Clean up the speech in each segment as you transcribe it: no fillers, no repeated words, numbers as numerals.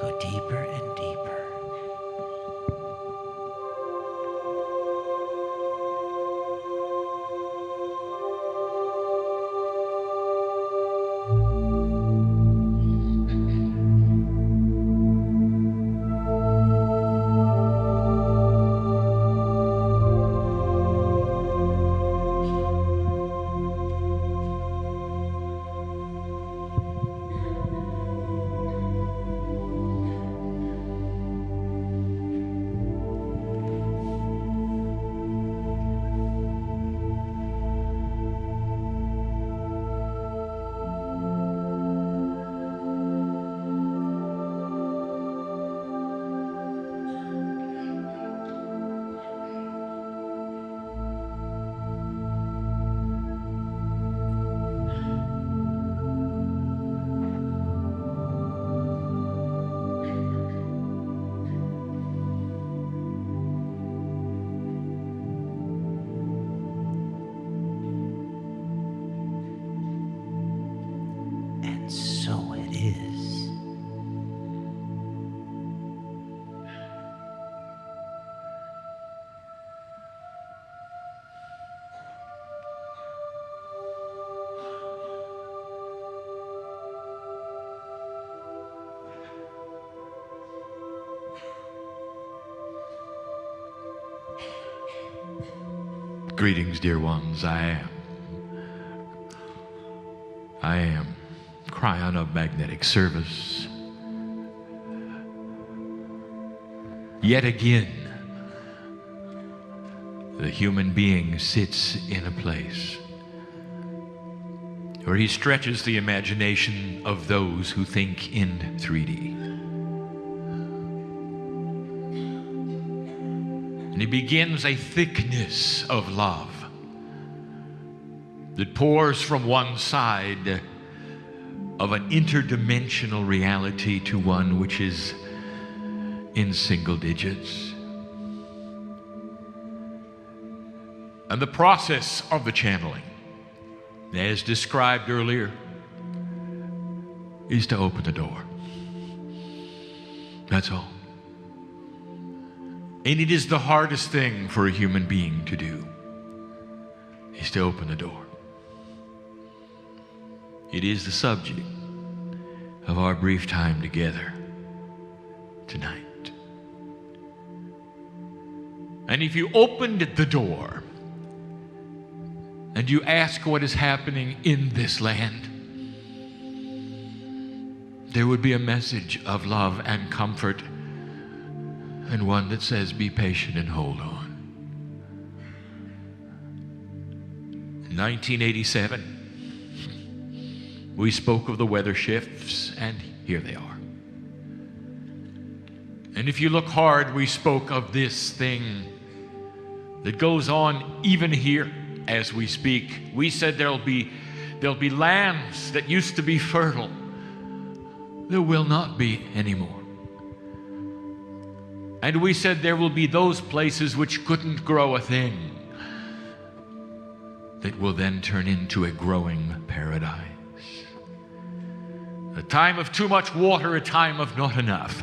Go deeper and deeper. And so it is. Greetings, dear ones. I am Kryon of Magnetic Service. Yet again, the human being sits in a place where he stretches the imagination of those who think in 3D. And he begins a thickness of love that pours from one side of an interdimensional reality to one which is in single digits. And the process of the channeling, as described earlier, is to open the door. That's all. And it is the hardest thing for a human being to do, is to open the door. It is the subject of our brief time together tonight. And if you opened the door and you ask what is happening in this land, there would be a message of love and comfort, and one that says, be patient and hold on. In 1987, we spoke of the weather shifts, and here they are. And if you look hard, we spoke of this thing that goes on even here as we speak. We said there'll be lands that used to be fertile. There will not be anymore. And we said there will be those places which couldn't grow a thing that will then turn into a growing paradise. A time of too much water, a time of not enough.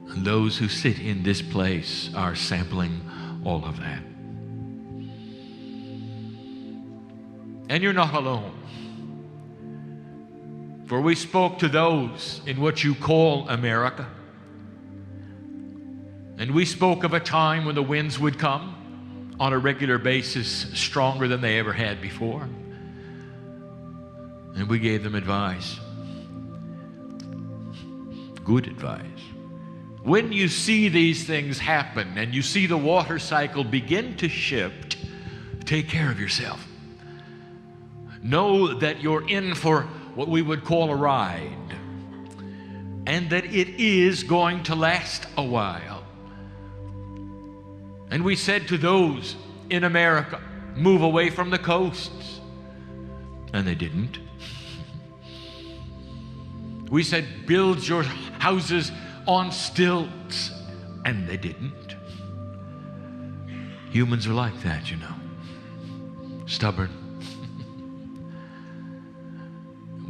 And those who sit in this place are sampling all of that. And you're not alone. For we spoke to those in what you call America. And we spoke of a time when the winds would come on a regular basis, stronger than they ever had before. And we gave them advice. Good advice. When you see these things happen and you see the water cycle begin to shift, take care of yourself. Know that you're in for what we would call a ride, and that it is going to last a while. And we said to those in America, move away from the coasts, and they didn't. We said, build your houses on stilts, and they didn't. Humans are like that, you know. Stubborn.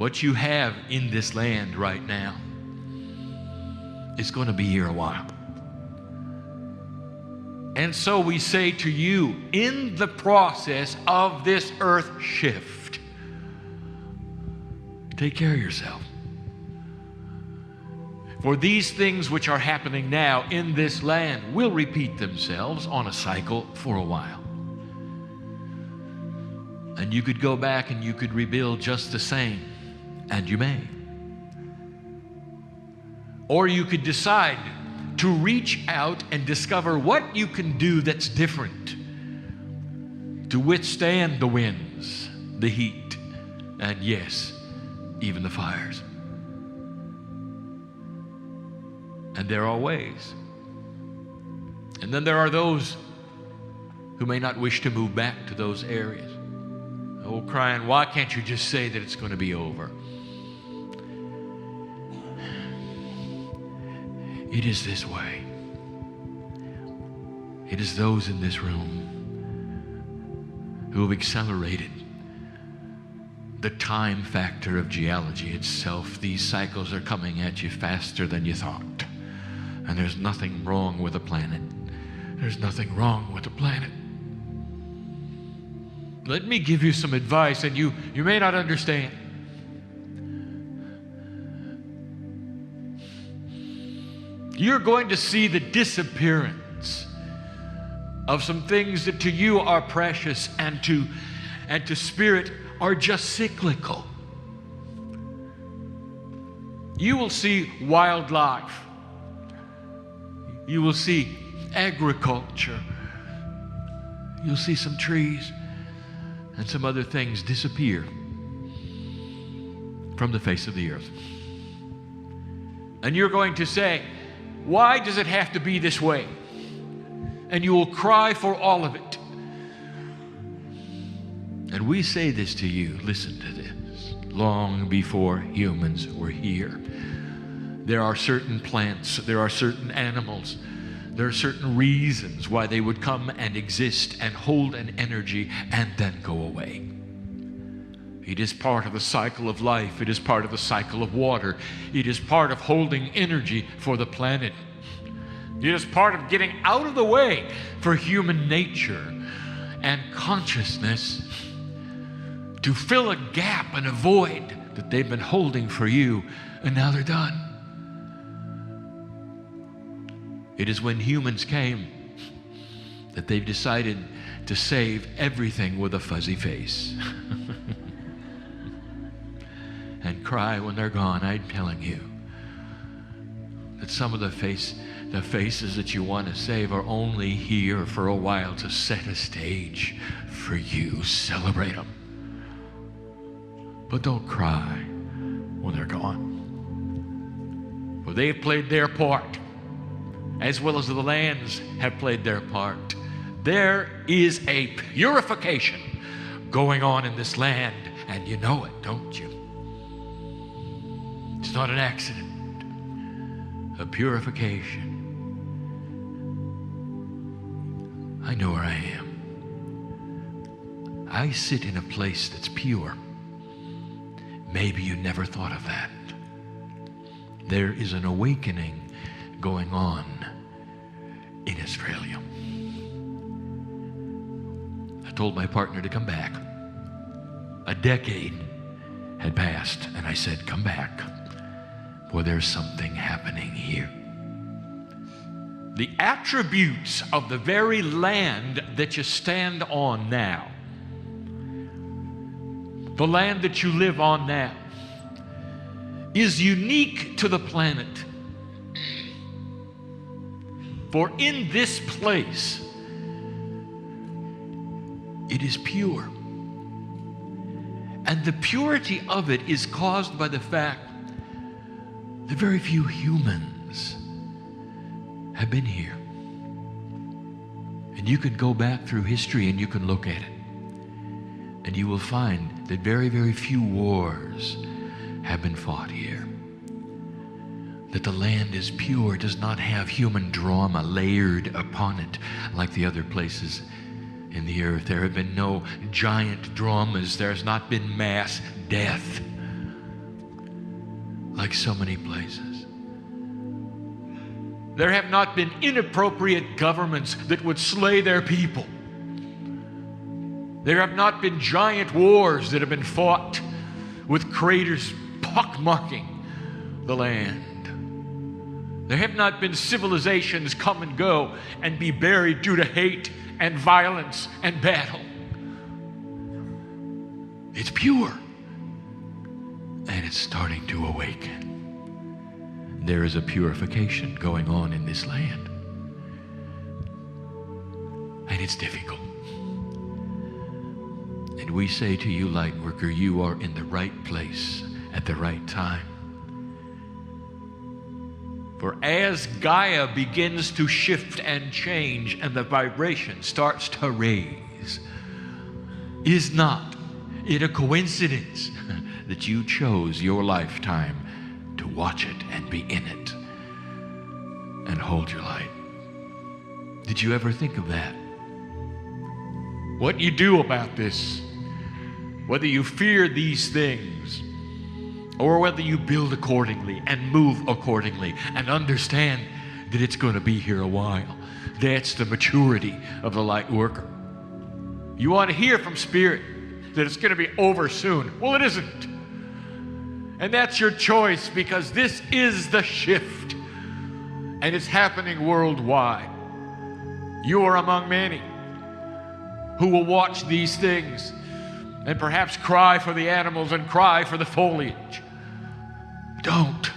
what you have in this land right now is going to be here a while. And so we say to you, in the process of this earth shift, take care of yourself. For these things which are happening now in this land will repeat themselves on a cycle for a while. And you could go back and you could rebuild just the same, and you may. Or you could decide to reach out and discover what you can do that's different to withstand the winds, the heat, and yes, even the fires. And there are ways. And then there are those who may not wish to move back to those areas. Oh, Kryon, why can't you just say that it's going to be over? It is this way. It is those in this room who have accelerated the time factor of geology itself. These cycles are coming at you faster than you thought. And there's nothing wrong with the planet. There's nothing wrong with the planet. Let me give you some advice, and you may not understand. You're going to see the disappearance of some things that to you are precious and to spirit are just cyclical. You will see wildlife. You will see agriculture. You'll see some trees and some other things disappear from the face of the earth. And you're going to say, why does it have to be this way? And you will cry for all of it. And we say this to you, listen to this, long before humans were here. There are certain plants, there are certain animals, there are certain reasons why they would come and exist and hold an energy and then go away. It is part of the cycle of life. It is part of the cycle of water. It is part of holding energy for the planet. It is part of getting out of the way for human nature and consciousness to fill a gap and a void that they've been holding for you, and now they're done. It is when humans came that they've decided to save everything with a fuzzy face. And cry when they're gone. I'm telling you that some of the faces that you want to save are only here for a while to set a stage for you. Celebrate them. But don't cry when they're gone. For they've played their part, as well as the lands have played their part. There is a purification going on in this land, and you know it, don't you? It's not an accident. A purification. I know where I am. I sit in a place that's pure. Maybe you never thought of that. There is an awakening going on in Australia. I told my partner to come back. A decade had passed, and I said, come back. Well, there's something happening here. The attributes of the very land that you stand on now, the land that you live on now, is unique to the planet. For in this place, it is pure. And the purity of it is caused by the fact that very few humans have been here. And you can go back through history and you can look at it. And you will find that very, very few wars have been fought here. That the land is pure, does not have human drama layered upon it like the other places in the earth. There have been no giant dramas. There's not been mass death. like so many places. There have not been inappropriate governments that would slay their people. There have not been giant wars that have been fought with craters pockmarking the land. There have not been civilizations come and go and be buried due to hate and violence and battle. It's pure, and it's starting to awaken. There is a purification going on in this land, and it's difficult. And we say to you, light worker, you are in the right place at the right time. For as Gaia begins to shift and change and the vibration starts to raise, is not it a coincidence that you chose your lifetime to watch it and be in it and hold your light? Did you ever think of that? What you do about this, whether you fear these things or whether you build accordingly and move accordingly and understand that it's going to be here a while. That's the maturity of the light worker. You want to hear from Spirit that it's going to be over soon. Well, it isn't. And that's your choice, because this is the shift, and it's happening worldwide. You are among many who will watch these things and perhaps cry for the animals and cry for the foliage. Don't.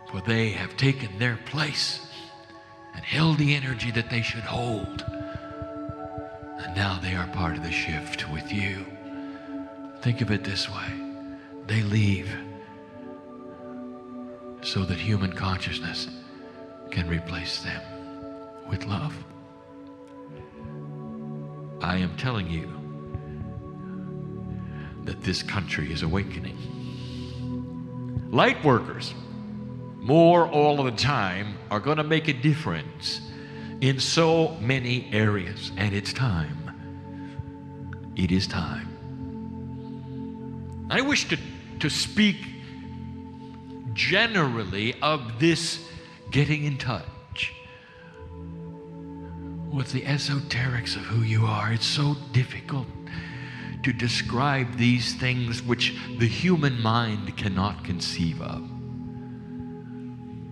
For they have taken their place and held the energy that they should hold. And now they are part of the shift with you. Think of it this way. They leave so that human consciousness can replace them with love. I am telling you that this country is awakening. Light workers, more all of the time, are going to make a difference in so many areas. And it's time. It is time. I wish to speak generally of this getting in touch with the esoterics of who you are. It's so difficult to describe these things which the human mind cannot conceive of.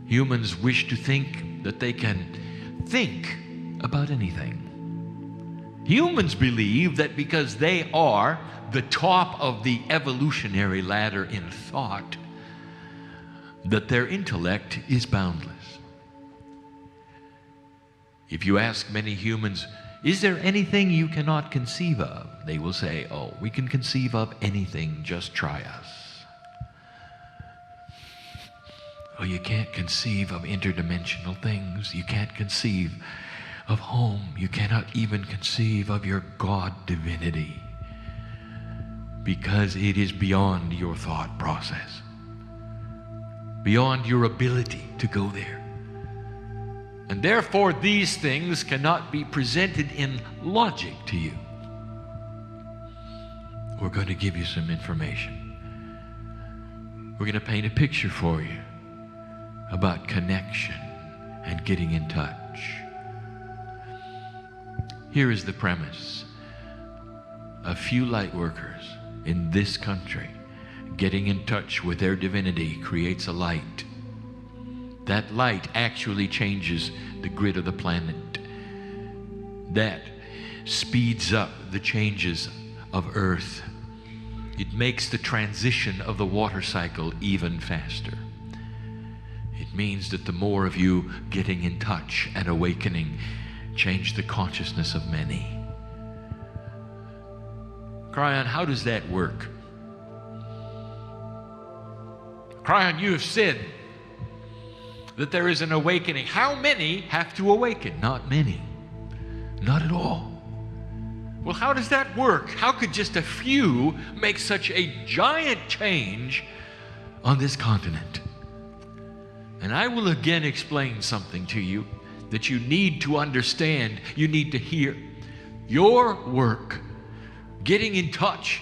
Humans wish to think that they can think about anything. Humans believe that because they are the top of the evolutionary ladder in thought, that their intellect is boundless. If you ask many humans, is there anything you cannot conceive of? They will say, oh, we can conceive of anything, just try us. Oh, you can't conceive of interdimensional things. You can't conceive of home. You cannot even conceive of your God divinity, because it is beyond your thought process, beyond your ability to go there. And therefore, these things cannot be presented in logic to you. We're going to give you some information. We're going to paint a picture for you about connection and getting in touch. Here is the premise. A few light workers in this country getting in touch with their divinity creates a light. That light actually changes the grid of the planet. That speeds up the changes of Earth. It makes the transition of the water cycle even faster. It means that the more of you getting in touch and awakening change the consciousness of many. Kryon, how does that work? Kryon, you have said that there is an awakening. How many have to awaken? Not many. Not at all. Well, how does that work? How could just a few make such a giant change on this continent? And I will again explain something to you that you need to understand, you need to hear. Your work, getting in touch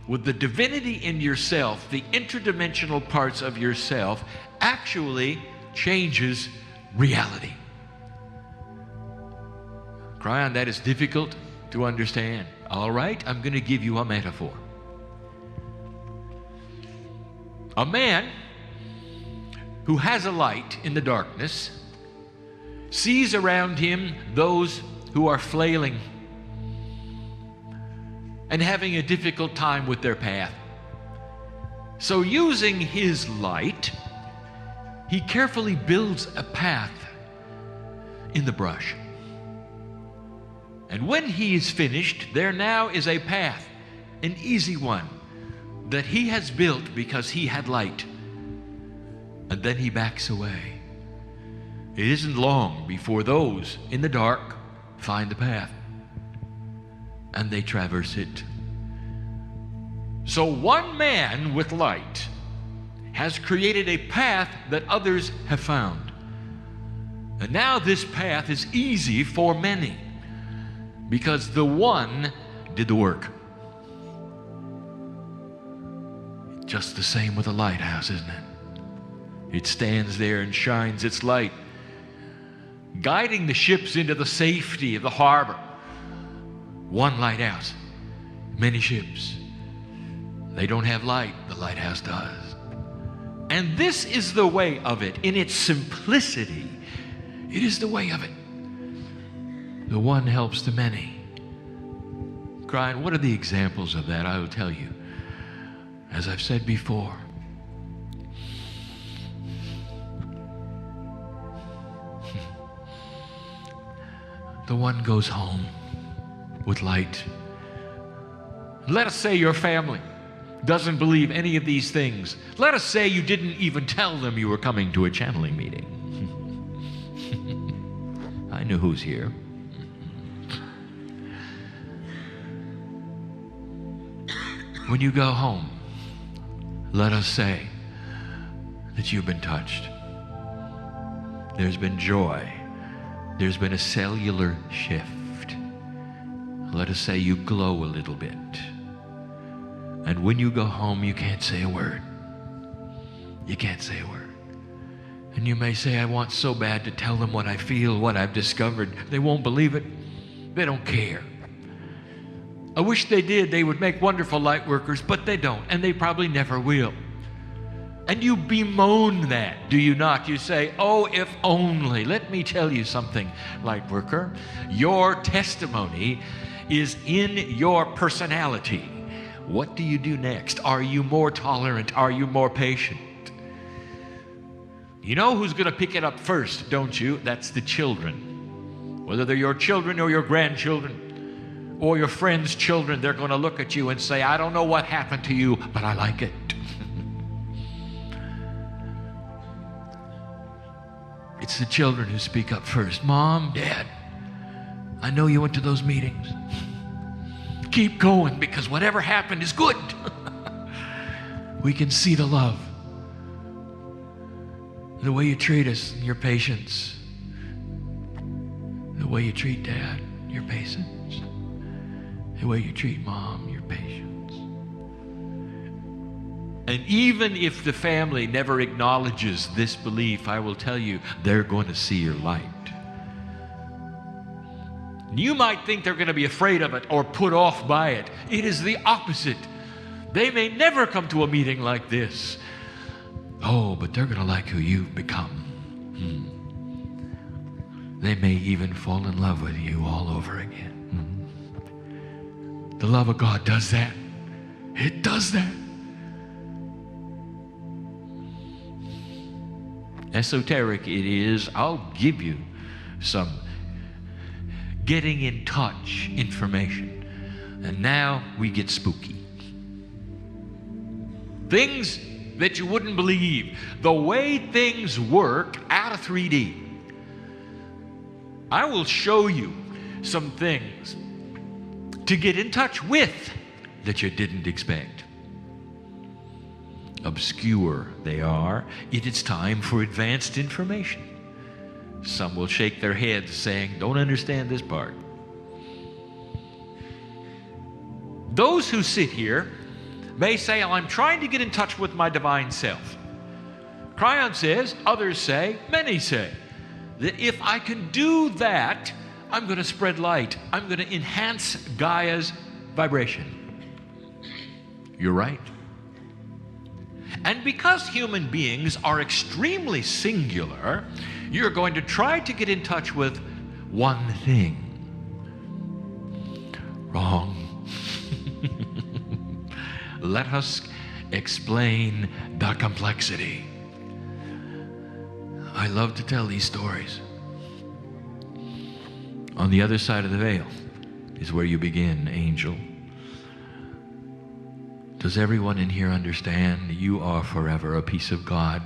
with the divinity in yourself, the interdimensional parts of yourself, actually changes reality. Kryon, that is difficult to understand. All right, I'm going to give you a metaphor. A man who has a light in the darkness sees around him those who are flailing and having a difficult time with their path. So using his light, he carefully builds a path in the brush. And when he is finished, there now is a path, an easy one, that he has built because he had light. And then he backs away. It isn't long before those in the dark find the path, and they traverse it. So one man with light has created a path that others have found. And now this path is easy for many because the one did the work. Just the same with a lighthouse, isn't it? It stands there and shines its light, guiding the ships into the safety of the harbor. One lighthouse, many ships. They don't have light, the lighthouse does. And this is the way of it. In its simplicity, it is the way of it. The one helps the many. Kryon, what are the examples of that? I will tell you. As I've said before, the one goes home with light. Let us say your family doesn't believe any of these things. Let us say you didn't even tell them you were coming to a channeling meeting. I know who's here. When you go home, let us say that you've been touched. There's been joy. There's been a cellular shift. Let us say you glow a little bit. And when you go home, you can't say a word. You can't say a word. And you may say, I want so bad to tell them what I feel, what I've discovered. They won't believe it. They don't care. I wish they did. They would make wonderful light workers, but they don't, and they probably never will. And you bemoan that, do you not? You say, oh, if only. Let me tell you something, light worker. Your testimony is in your personality. What do you do next? Are you more tolerant? Are you more patient? You know who's going to pick it up first, don't you? That's the children. Whether they're your children or your grandchildren or your friends' children, they're going to look at you and say, I don't know what happened to you, but I like it. It's the children who speak up first. Mom, Dad, I know you went to those meetings. Keep going, because whatever happened is good. We can see the love. The way you treat us, your patience. The way you treat Dad, your patience. The way you treat Mom, your patience. And even if the family never acknowledges this belief, I will tell you, they're going to see your light. You might think they're going to be afraid of it or put off by it. It is the opposite. They may never come to a meeting like this. Oh, but they're going to like who you've become. They may even fall in love with you all over again. The love of God does that. It does that. Esoteric it is. I'll give you some getting in touch information. And now we get spooky. Things that you wouldn't believe. The way things work out of 3D. I will show you some things to get in touch with that you didn't expect. Obscure they are. It is time for advanced information. Some will shake their heads saying, don't understand this part. Those who sit here may say, I'm trying to get in touch with my divine self. Kryon says, others say, many say, that if I can do that, I'm going to spread light. I'm going to enhance Gaia's vibration. You're right. And because human beings are extremely singular, you're going to try to get in touch with one thing. Wrong. Let us explain the complexity. I love to tell these stories. On the other side of the veil is where you begin, angel. Does everyone in here understand you are forever a piece of God?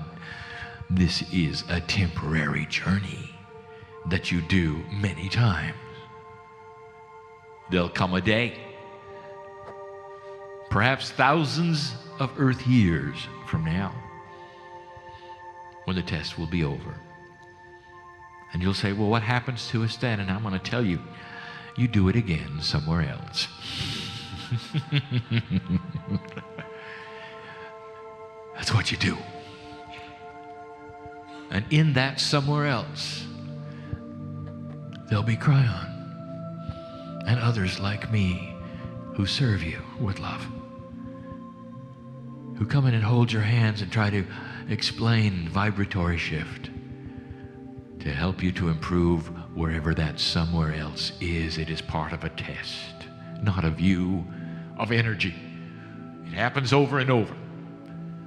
This is a temporary journey that you do many times. There'll come a day, perhaps thousands of Earth years from now, when the test will be over. And you'll say, well, what happens to us then? And I'm going to tell you, you do it again somewhere else. That's what you do. And in that somewhere else, there'll be Kryon and others like me who serve you with love, who come in and hold your hands and try to explain vibratory shift to help you to improve wherever that somewhere else is. It is part of a test, not of you, of energy. It happens over and over.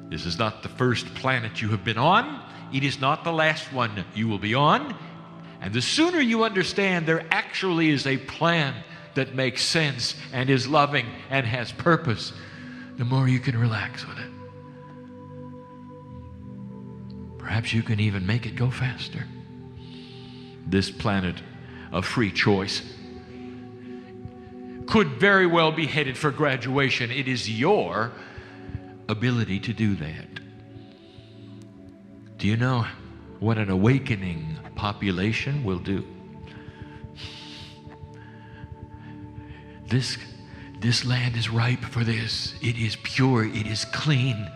This is not the first planet you have been on. It is not the last one you will be on. And the sooner you understand there actually is a plan that makes sense and is loving and has purpose, the more you can relax with it. Perhaps you can even make it go faster. This planet of free choice could very well be headed for graduation. It is your ability to do that. Do you know what an awakening population will do? This land is ripe for this. It is pure. It is clean.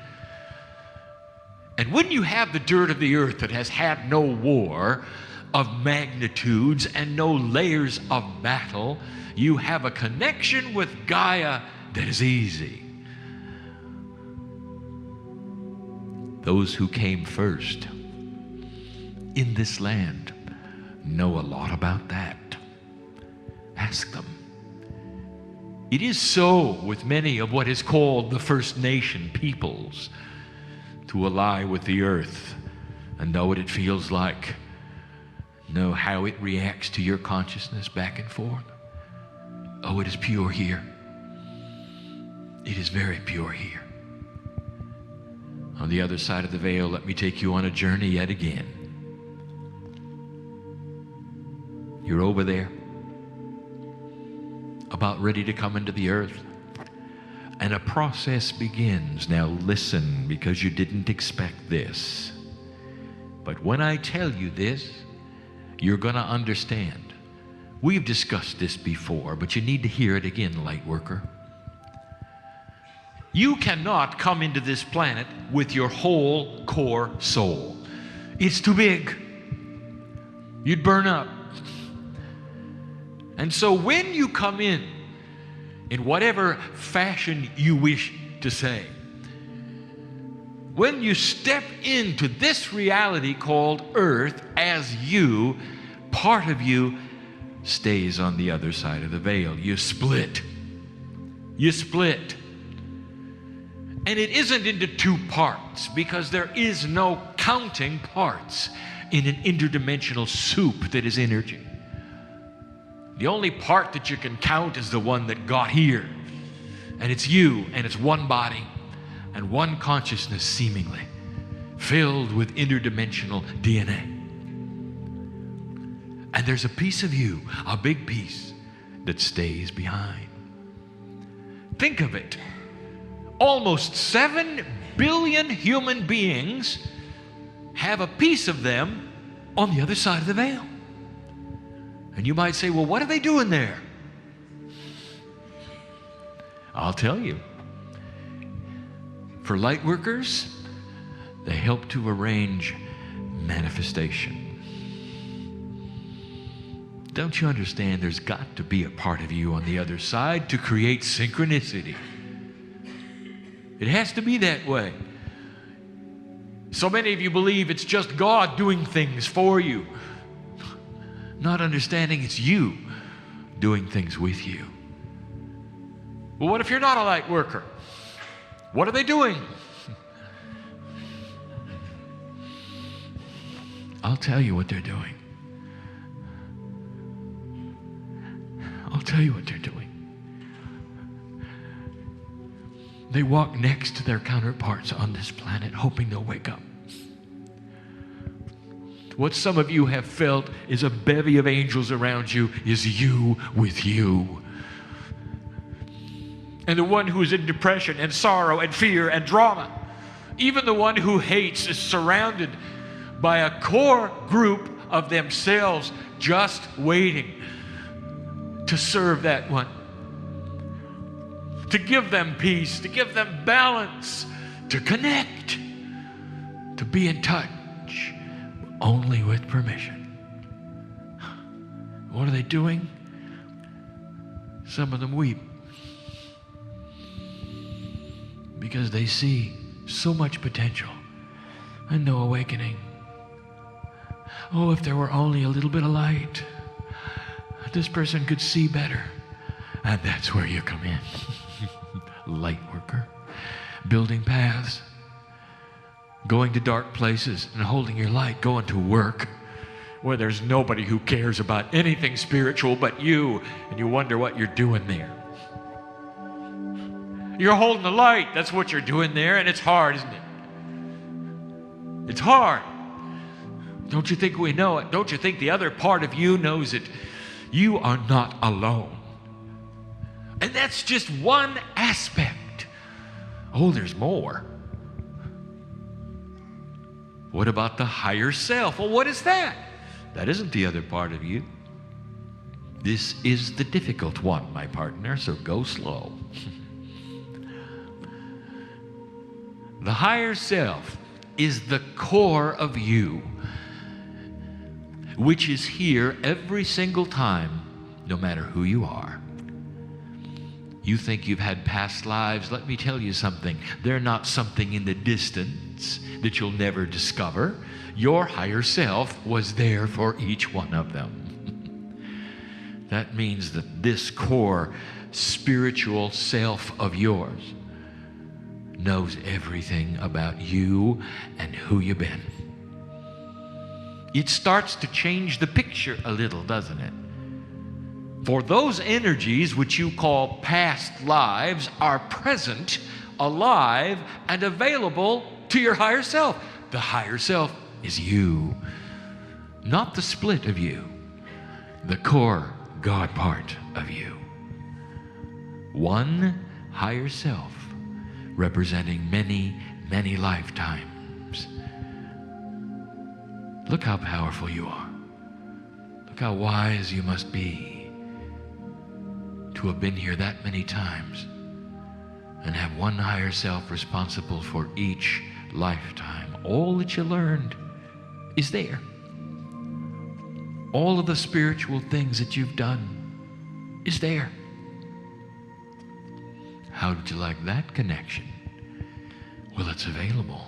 And when you have the dirt of the earth that has had no war of magnitudes and no layers of battle, you have a connection with Gaia that is easy. Those who came first in this land know a lot about that. Ask them. It is so with many of what is called the First Nation peoples, to ally with the earth and know what it feels like, know how it reacts to your consciousness back and forth. Oh, it is pure here. It is very pure here. On the other side of the veil, let me take you on a journey yet again. You're over there, about ready to come into the earth, and a process begins. Now listen, because you didn't expect this. But when I tell you this, you're going to understand. We've discussed this before, but you need to hear it again, light worker. You cannot come into this planet with your whole core soul. It's too big. You'd burn up. And so when you come in whatever fashion you wish to say, when you step into this reality called Earth as you, part of you stays on the other side of the veil. You split. You split. And it isn't into two parts, because there is no counting parts in an interdimensional soup that is energy. The only part that you can count is the one that got here. And it's you, and it's one body and one consciousness, seemingly filled with interdimensional DNA. And there's a piece of you, a big piece, that stays behind. Think of it. Almost 7 billion human beings have a piece of them on the other side of the veil. And you might say, well, what are they doing there? I'll tell you. For light workers, they help to arrange manifestation. Don't you understand there's got to be a part of you on the other side to create synchronicity? It has to be that way. So many of you believe it's just God doing things for you, not understanding it's you doing things with you. Well, what if you're not a light worker? What are they doing? I'll tell you what they're doing. I'll tell you what they're doing. They walk next to their counterparts on this planet, hoping they'll wake up. What some of you have felt is a bevy of angels around you is you with you. And the one who is in depression and sorrow and fear and drama, even the one who hates, is surrounded by a core group of themselves just waiting to serve that one, to give them peace, to give them balance, to connect, to be in touch, only with permission. What are they doing? Some of them weep because they see so much potential and no awakening. Oh, if there were only a little bit of light, this person could see better. And that's where you come in. Light worker. Building paths. Going to dark places and holding your light. Going to work where there's nobody who cares about anything spiritual but you. And you wonder what you're doing there. You're holding the light. That's what you're doing there. And it's hard, isn't it? It's hard. Don't you think we know it? Don't you think the other part of you knows it? You are not alone. And that's just one aspect. Oh, there's more. What about the higher self? Well, what is that? That isn't the other part of you. This is the difficult one, my partner, so go slow. The higher self is the core of you, which is here every single time, no matter who you are. You think you've had past lives. Let me tell you something. They're not something in the distance that you'll never discover. Your higher self was there for each one of them. That means that this core spiritual self of yours knows everything about you and who you've been. It starts to change the picture a little, doesn't it? For those energies which you call past lives are present, alive, and available to your higher self. The higher self is you, not the split of you, the core God part of you. One higher self representing many, many lifetimes. Look how powerful you are. Look how wise you must be to have been here that many times and have one higher self responsible for each lifetime. All that you learned is there. All of the spiritual things that you've done is there. How did you like that connection? Well, it's available.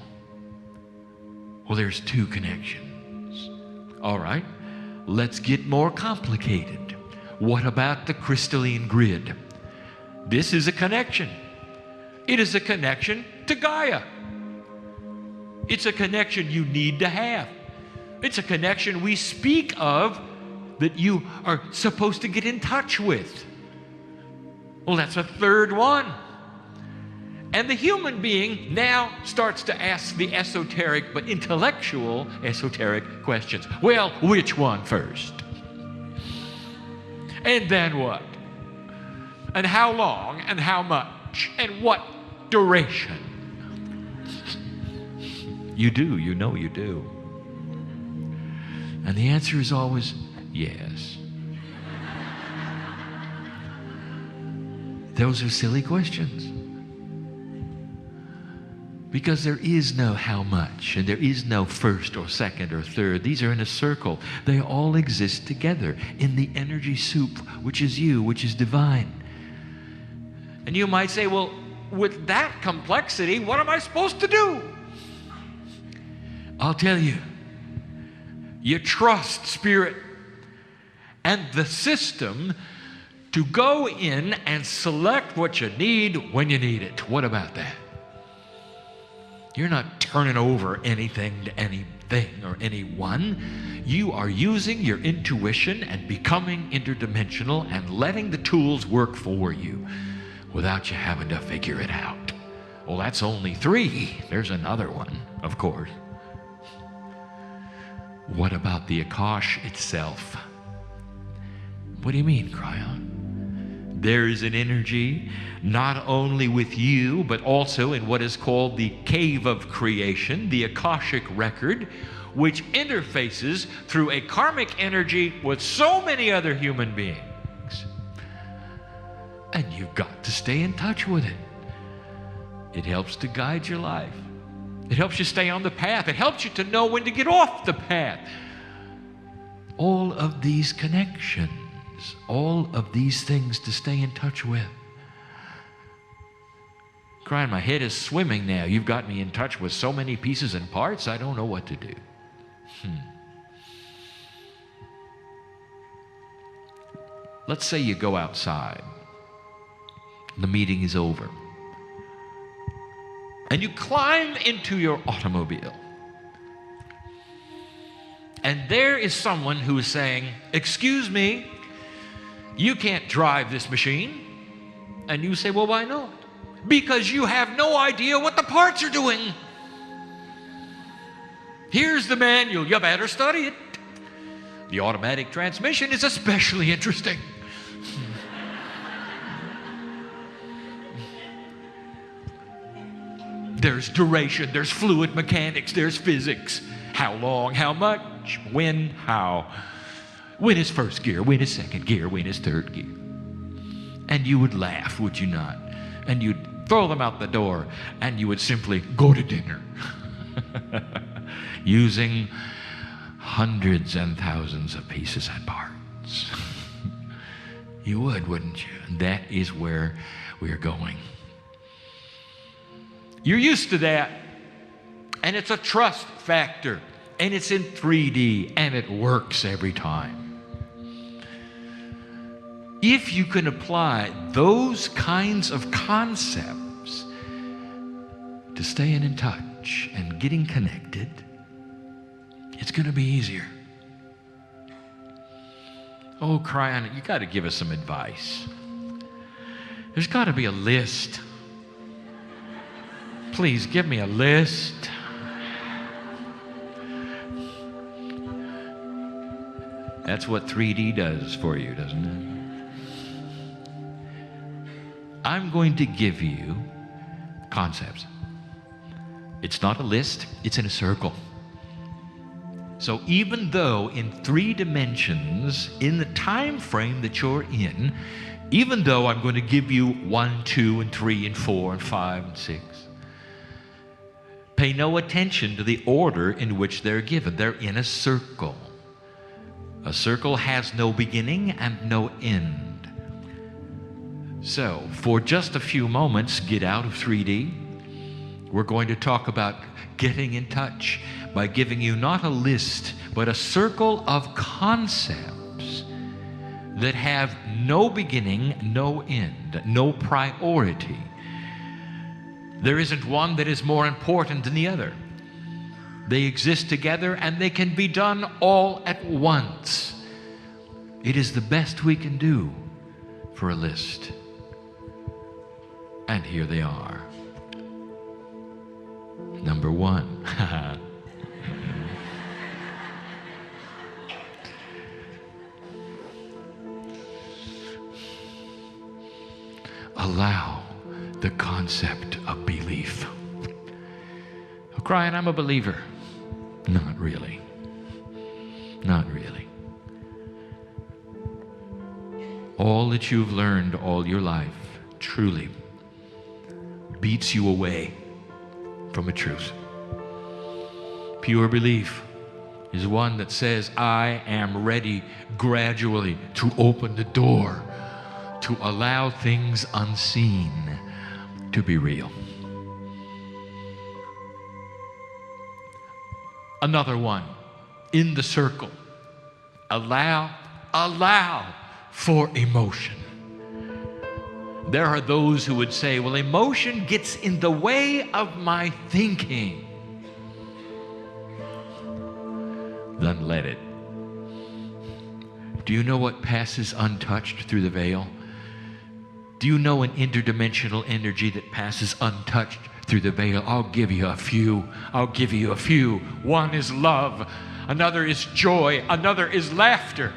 Well, there's two connections. All right, let's get more complicated. What about the crystalline grid? This is a connection. It is a connection to Gaia. It's a connection you need to have. It's a connection we speak of that you are supposed to get in touch with. Well, that's a third one. And the human being now starts to ask the esoteric but intellectual esoteric questions. Well, which one first? And then what? And how long and how much? And what duration? You do, you know you do. And the answer is always yes. Those are silly questions. Because there is no how much, and there is no first or second or third. These are in a circle. They all exist together in the energy soup, which is you, which is divine. And you might say, well, with that complexity, what am I supposed to do? I'll tell you. You trust Spirit and the system to go in and select what you need when you need it. What about that? You're not turning over anything to anything or anyone. You are using your intuition and becoming interdimensional and letting the tools work for you without you having to figure it out. Well, that's only 3. There's another one, of course. What about the Akash itself? What do you mean, Kryon? There is an energy not only with you, but also in what is called the cave of creation, the Akashic record, which interfaces through a karmic energy with so many other human beings. And you've got to stay in touch with it. It helps to guide your life. It helps you stay on the path. It helps you to know when to get off the path. All of these connections, all of these things to stay in touch with. Kryon, my head is swimming now. You've got me in touch with so many pieces and parts, I don't know what to do. Let's say you go outside. The meeting is over. And you climb into your automobile. And there is someone who is saying, "Excuse me, you can't drive this machine." And you say, "Well, why not?" "Because you have no idea what the parts are doing. Here's the manual. You better study it. The automatic transmission is especially interesting." There's duration, there's fluid mechanics, there's physics. How long, how much, when, how. When is first gear, when is second gear, when is third gear. And you would laugh, would you not? And you'd throw them out the door, and you would simply go to dinner. Using hundreds and thousands of pieces and parts. You would, wouldn't you? And that is where we're going. You're used to that, and it's a trust factor, and it's in 3D, and it works every time. If you can apply those kinds of concepts to staying in touch and getting connected, it's going to be easier. Oh, Kryon, you got to give us some advice. There's got to be a list. Please give me a list. That's what 3D does for you, doesn't it? I'm going to give you concepts. It's not a list, it's in a circle. So even though in 3 dimensions, in the time frame that you're in, even though I'm going to give you 1, 2, and 3, and 4, and 5, and 6, pay no attention to the order in which they're given. They're in a circle. A circle has no beginning and no end. So, for just a few moments, get out of 3D. We're going to talk about getting in touch by giving you not a list, but a circle of concepts that have no beginning, no end, no priority. There isn't one that is more important than the other. They exist together and they can be done all at once. It is the best we can do for a list. And here they are. Number 1. Allow the concept of belief. Oh, Kryon, I'm a believer. Not really. Not really. All that you've learned all your life truly beats you away from a truth. Pure belief is one that says, I am ready gradually to open the door to allow things unseen to be real. Another one, in the circle, allow for emotion. There are those who would say, well, emotion gets in the way of my thinking. Then let it. Do you know what passes untouched through the veil? Do you know an interdimensional energy that passes untouched through the veil? I'll give you a few. One is love. Another is joy. Another is laughter.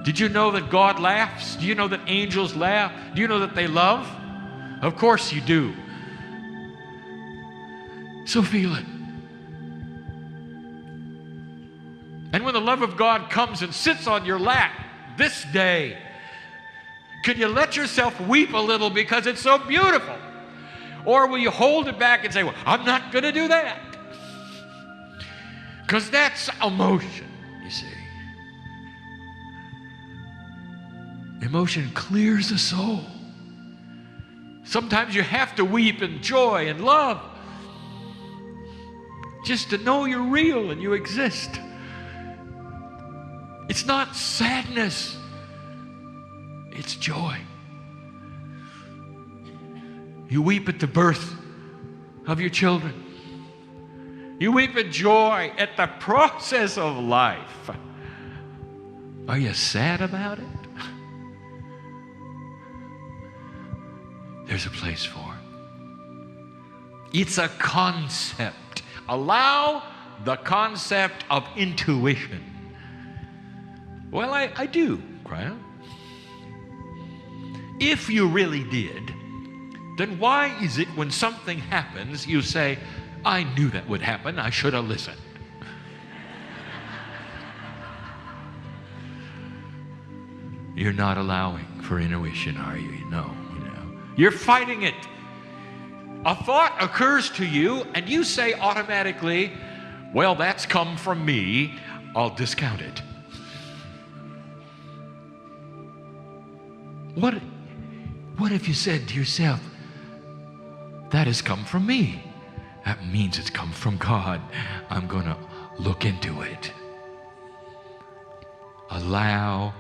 Did you know that God laughs? Do you know that angels laugh? Do you know that they love? Of course you do. So feel it. And when the love of God comes and sits on your lap this day, can you let yourself weep a little because it's so beautiful? Or will you hold it back and say, well, I'm not going to do that? Because that's emotion, you see. Emotion clears the soul. Sometimes you have to weep in joy and love just to know you're real and you exist. It's not sadness, it's joy. You weep at the birth of your children. You weep in joy at the process of life. Are you sad about it? There's a place for it. It's a concept. Allow the concept of intuition. Well, I do, Kryon. If you really did, then why is it when something happens, you say, I knew that would happen, I should have listened? You're not allowing for intuition, are you? No. You're fighting it. A thought occurs to you, and you say automatically, well, that's come from me, I'll discount it. What if you said to yourself, that has come from me? That means it's come from God. I'm going to look into it. Allow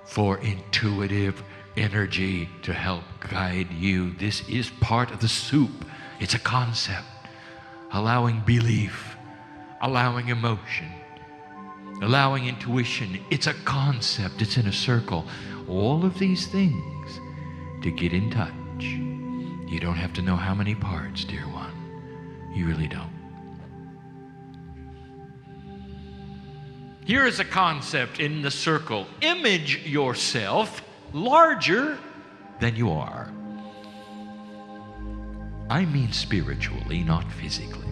for intuitive energy to help guide you. This is part of the soup. It's a concept. Allowing belief, allowing emotion, allowing intuition. It's a concept. It's in a circle. All of these things to get in touch. You don't have to know how many parts, dear one. You really don't. Here is a concept in the circle. Image yourself larger than you are. I mean spiritually, not physically.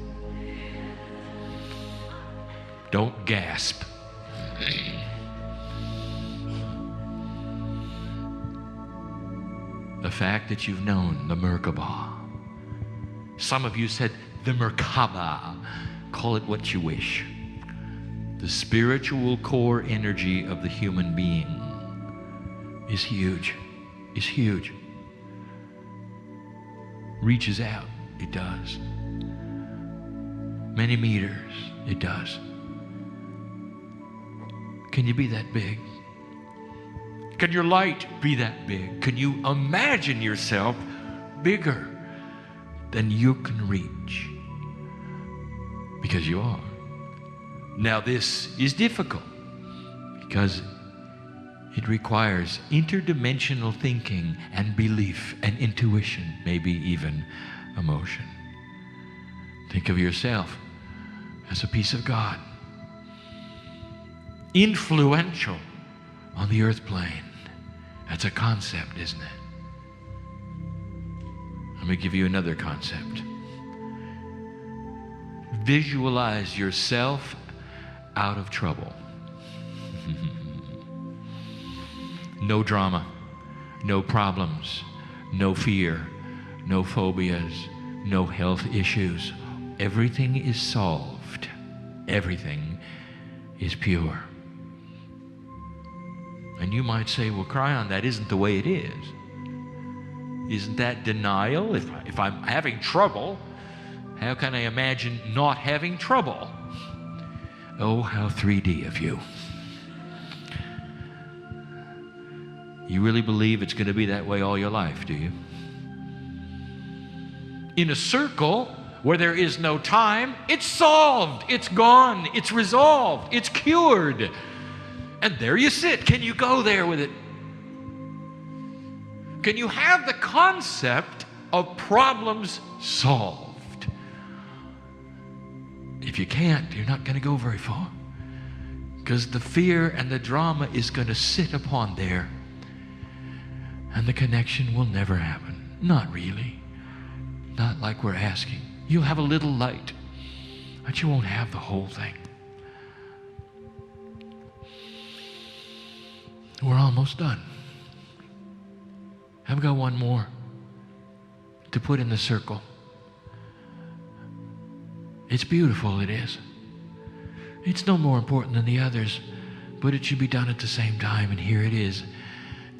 Don't gasp. The fact that you've known the Merkabah. Some of you said the Merkabah. Call it what you wish. The spiritual core energy of the human being is huge. Is huge. Reaches out. It does. Many meters. It does. Can you be that big? Can your light be that big? Can you imagine yourself bigger than you can reach? Because you are. Now this is difficult because it requires interdimensional thinking and belief and intuition, maybe even emotion. Think of yourself as a piece of God. Influential on the earth plane. That's a concept, isn't it? Let me give you another concept. Visualize yourself out of trouble. No drama, no problems, no fear, no phobias, no health issues. everything is solved. Everything is pure. And you might say, well, Kryon, that isn't the way it is. Isn't that denial? If I'm having trouble, how can I imagine not having trouble? Oh, how 3D of you. You really believe it's going to be that way all your life, do you? In a circle where there is no time, it's solved, it's gone, it's resolved, it's cured. And there you sit. Can you go there with it? Can you have the concept of problems solved? If you can't, you're not going to go very far. Because the fear and the drama is going to sit upon there. And the connection will never happen. Not really. Not like we're asking. You'll have a little light, but you won't have the whole thing. We're almost done. I've got one more to put in the circle. It's beautiful, it is. It's no more important than the others, but it should be done at the same time, and here it is.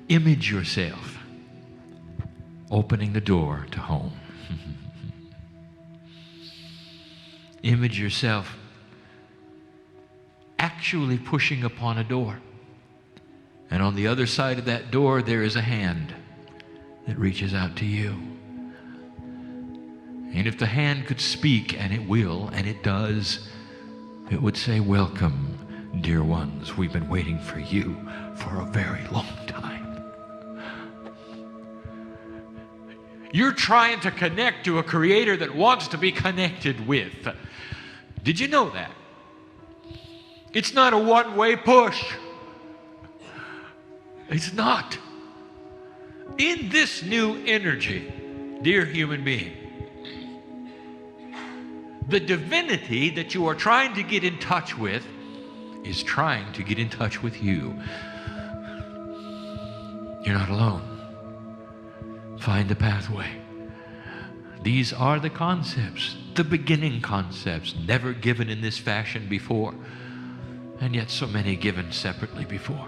Image yourself opening the door to home. Image yourself actually pushing upon a door. And on the other side of that door, there is a hand that reaches out to you. And if the hand could speak, and it will, and it does, it would say, welcome, dear ones. We've been waiting for you for a very long time. You're trying to connect to a creator that wants to be connected with. Did you know that? It's not a one-way push. It's not. In this new energy, dear human being, the divinity that you are trying to get in touch with is trying to get in touch with you. You're not alone. Find the pathway. These are the concepts, the beginning concepts, never given in this fashion before, and yet so many given separately before.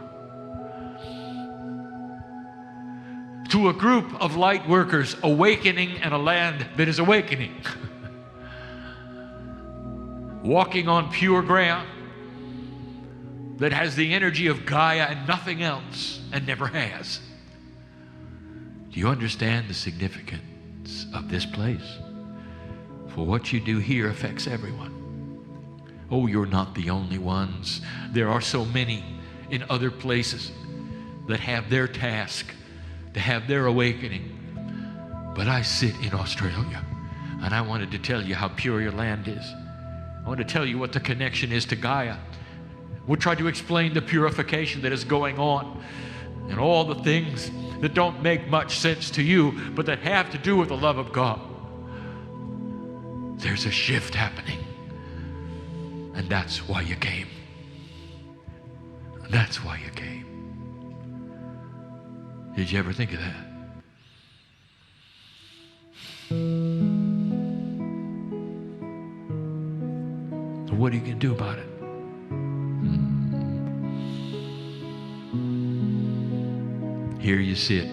To a group of light workers awakening in a land that is awakening. Walking on pure ground that has the energy of Gaia and nothing else, and never has. Do you understand the significance of this place? For what you do here affects everyone. Oh, you're not the only ones. There are so many in other places that have their task, to have their awakening. But I sit in Australia, and I wanted to tell you how pure your land is. I want to tell you what the connection is to Gaia. We'll try to explain the purification that is going on and all the things that don't make much sense to you, but that have to do with the love of God. There's a shift happening, and that's why you came. That's why you came. Did you ever think of that? So what are you going to do about it? Here you sit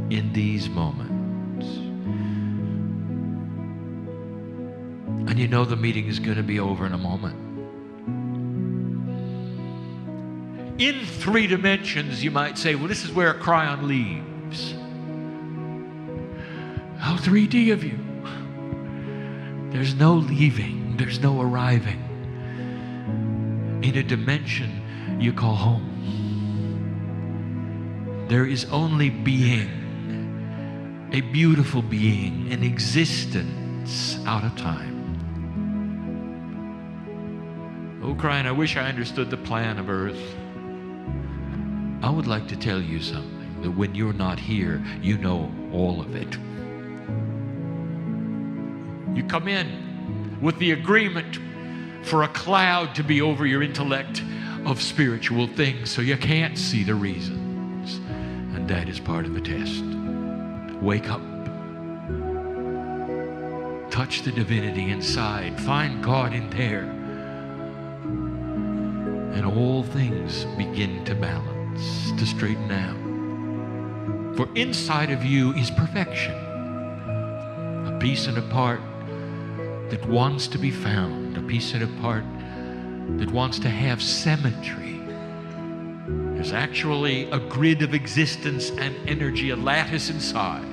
in these moments. And you know the meeting is going to be over in a moment. In 3 dimensions, you might say, well, this is where Kryon leaves. How 3D of you. There's no leaving. There's no arriving. In a dimension you call home. There is only being, a beautiful being, an existence out of time. Oh, Kryon, I wish I understood the plan of Earth. I would like to tell you something, that when you're not here, you know all of it. You come in with the agreement for a cloud to be over your intellect of spiritual things, so you can't see the reasons. And that is part of the test. Wake up to Touch the divinity inside. Find God in there. And all things begin to balance, to straighten out. For inside of you is perfection. A piece and a part that wants to be found. A piece and a part that wants to have symmetry. There's actually a grid of existence and energy, a lattice inside,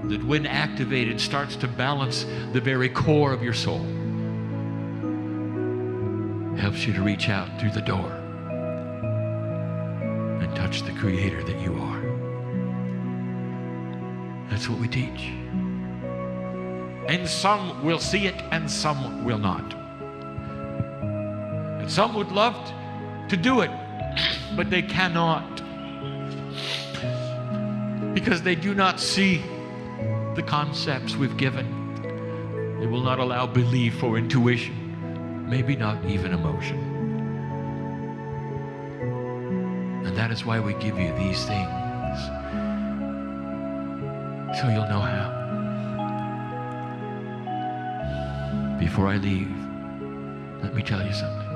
that when activated starts to balance the very core of your soul. Helps you to reach out through the door and touch the Creator that you are. That's what we teach. And some will see it and some will not. And some would love to do it, but they cannot, because they do not see the concepts we've given. They will not allow belief or intuition, maybe not even emotion. And that is why we give you these things, so you'll know how. Before I leave, let me tell you something.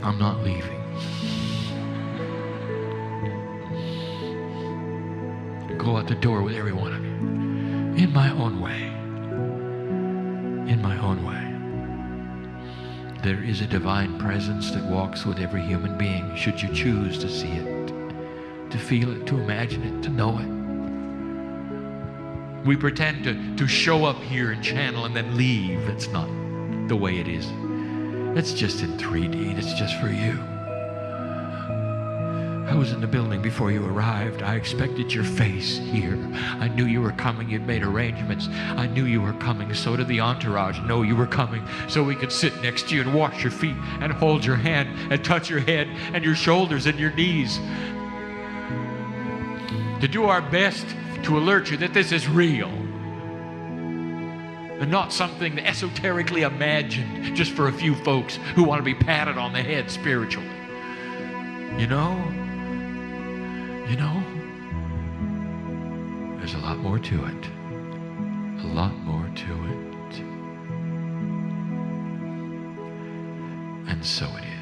I'm not leaving. Go out the door with every one of you in my own way. In my own way. There is a divine presence that walks with every human being, should you choose to see it, to feel it, to imagine it, to know it. We pretend to show up here and channel and then leave. It's not the way it is. It's just in 3D. It's just for you. I was in the building before you arrived. I expected your face here. I knew you were coming. You'd made arrangements. I knew you were coming. So did the entourage know you were coming, so we could sit next to you and wash your feet and hold your hand and touch your head and your shoulders and your knees. To do our best to alert you that this is real and not something esoterically imagined just for a few folks who want to be patted on the head spiritually. You know, there's a lot more to it. A lot more to it. And so it is.